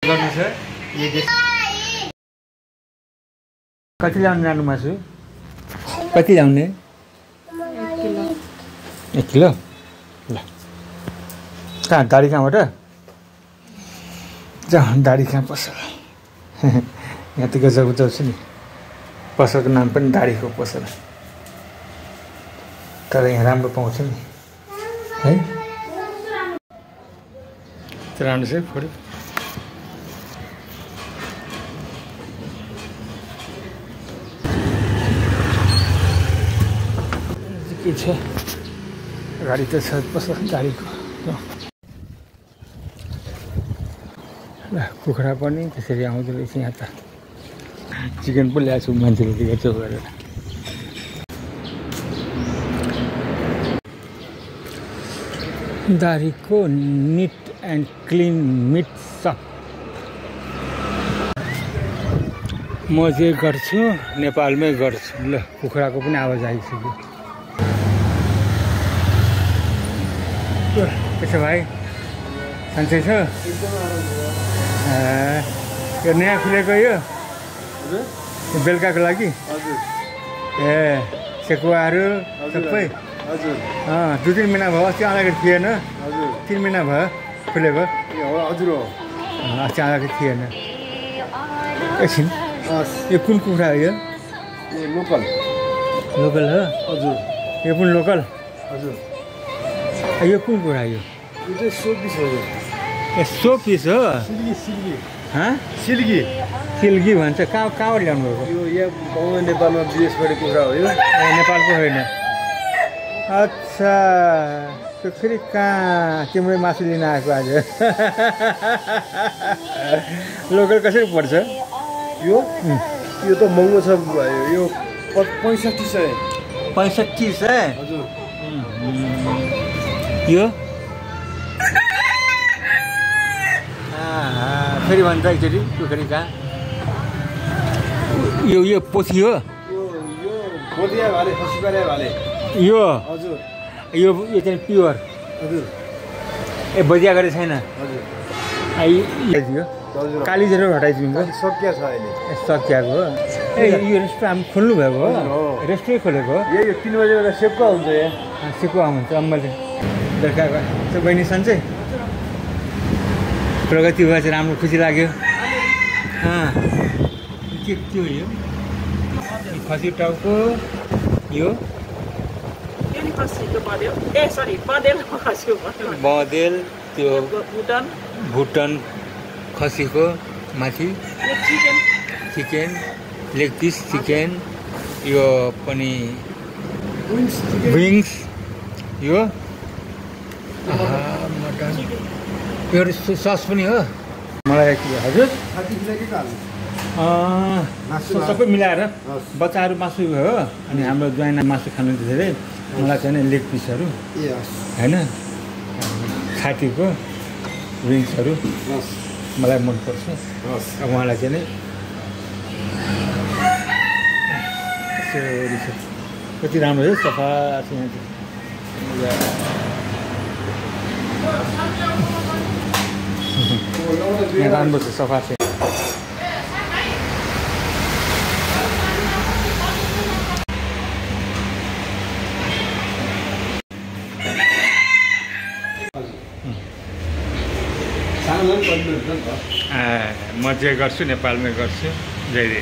गर्नु छ कति ल्याउनु जानु मासु कति ल्याउने 1 किलो ल कहाँ दाडी कहाँबाट जा दाडी कहाँ पसल यहाँ त गजब छ नि पसलको नाम पनि दाडीको पसल तर यहाँ राम्रो पाउँछ नि है राम्रो छ फोटो के छ गाडी त छ पसल गाडीको ल कुखुरा पनि त्यसरी आउँदो रहेछ यहाँ त चिकन पो ल्याएको छु मान्छेले दिएको गरेर दारीको neat and clean meat shop म जे गर्छु नेपालमै गर्छु ल कुखुराको पनि आवाज आइसक्यो के छ भाइ सन्चै छ यो नयाँ खुलेको यो बेलुकाको लागि ए सेकुवाहरू सबै 2-3 महिना भयो अस्ति आउँदाखेरि थिएन 3 महिना भयो खुलेको हजुर अस्ति आउँदाखेरि थिएन एकछिन यो कुन कुखुरा हो यो लोकल लोकल हो हजुर यो पनि लोकल हजुर यो कुन कुखुरा यो चाहिँ 100 पिस हो यो 100 पिस हो सिल्की सिल्की भन्छ कहाँबाट ल्याउनु भएको यो यहाँ गाउँ नेपालमा विदेशबाट कुखुरा हो यो नेपालको होइन अच्छा त्यो फेरि कहाँ तिम्रै मासु लिन आएको आज लोकल कसरी पर्छ यो यो त महँगो छ यो 6500 हजुर यो फेरि भन्छ एकचोटि कुखुरी कहाँ यो पोथी हो बोधिया भाले खसीबारे भाले यो हजुर यो चाहिँ प्योर हजुर ए बोधिया गरे छैन हजुर कालीझरो हटाइदिनु सकिया छ अहिले सकियाको हो ए यो रेस्टुरेन्ट खोल्नु भएको हो रेस्टुरेन्ट खोलेको हो यो 3 बजे बेला सेकुवा हुन्छ यहाँ सेकुवा हुन्छ मैले बेलुकाको त्यो बहिनी सन्चै प्रगति भएछ राम्रो खुसी लाग्यो के हो यो खसी टाउको यो बँदेल त्यो भुटन खसीको माथि चिकन लेग पिस चिकन यो पनि विङ्स यो मटन यो सस पनि हो मलाई हजुर सबै मिलाएर बच्चाहरू मासु हो अनि हाम्रो ज्वाइना मासु खानु धेरै मलाई चाहिँ लेग पिसहरू होइन छातीको विङ्सहरू मलाई मनपर्छ अब उहाँलाई चाहिँ नि कति राम्रो है सफा छ यहाँ राम्रो छ सफा छ म जे गर्छु नेपालमै गर्छु जय जय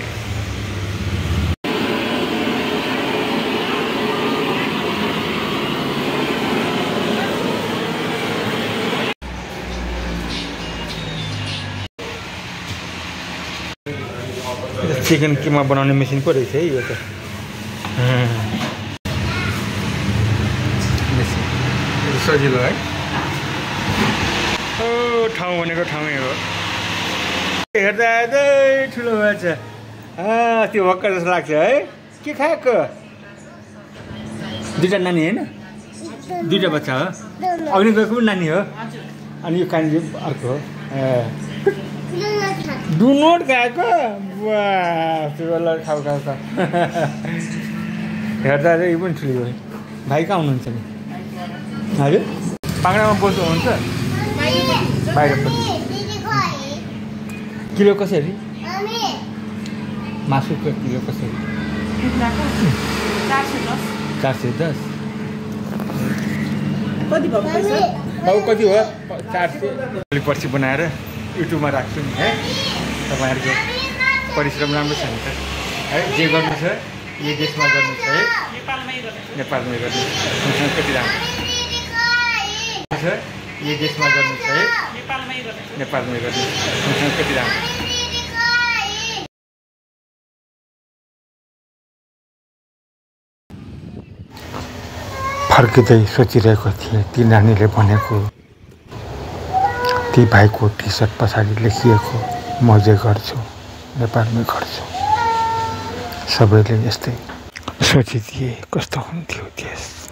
चिकन किमा बनाउने मेसिन पो रहेछ है यो त सजिलो है ठाउँ भनेको ठाउँै हो हेर्दा हेर्दै ठुलो भएछ त्यो भक्कर जस्तो लाग्छ है के खाएको 2टा नानी होइन 2टा बच्चा हो अघि गएको पनि नानी हो अनि यो कानी अर्को हो डुनोट खाएको वाह खाऊ हेर्दा चाहिँ यो पनि ठुलो हो भाइ कहाँ हुनुहुन्छ नि हजुर पाङ्रामा बस्नु हुन्छ बाहिरपट्टि किलो कसरी मासुको किलो कसरी 410 कति भएको पैसा अब कति हो 400 भोलि पर्सि बनाएर युट्युबमा राख्छु नि है तपाईँहरूको परिश्रम राम्रो छ नि त है जे गर्नु छ यही देशमा गर्नु छ है नेपालमै गर्नु कति राम्रो छ यही देशमा गर्नु छ है नेपालमै गर्नु कति राम्रो फर्किँदै सोचिरहेको थिएँ ती नानीले भनेको ती भाइको टी सर्ट पछाडि लेखिएको म जे गर्छु नेपालमै गर्छु सबैले यस्तै सोचिदिए कस्तो हुन्थ्यो देश।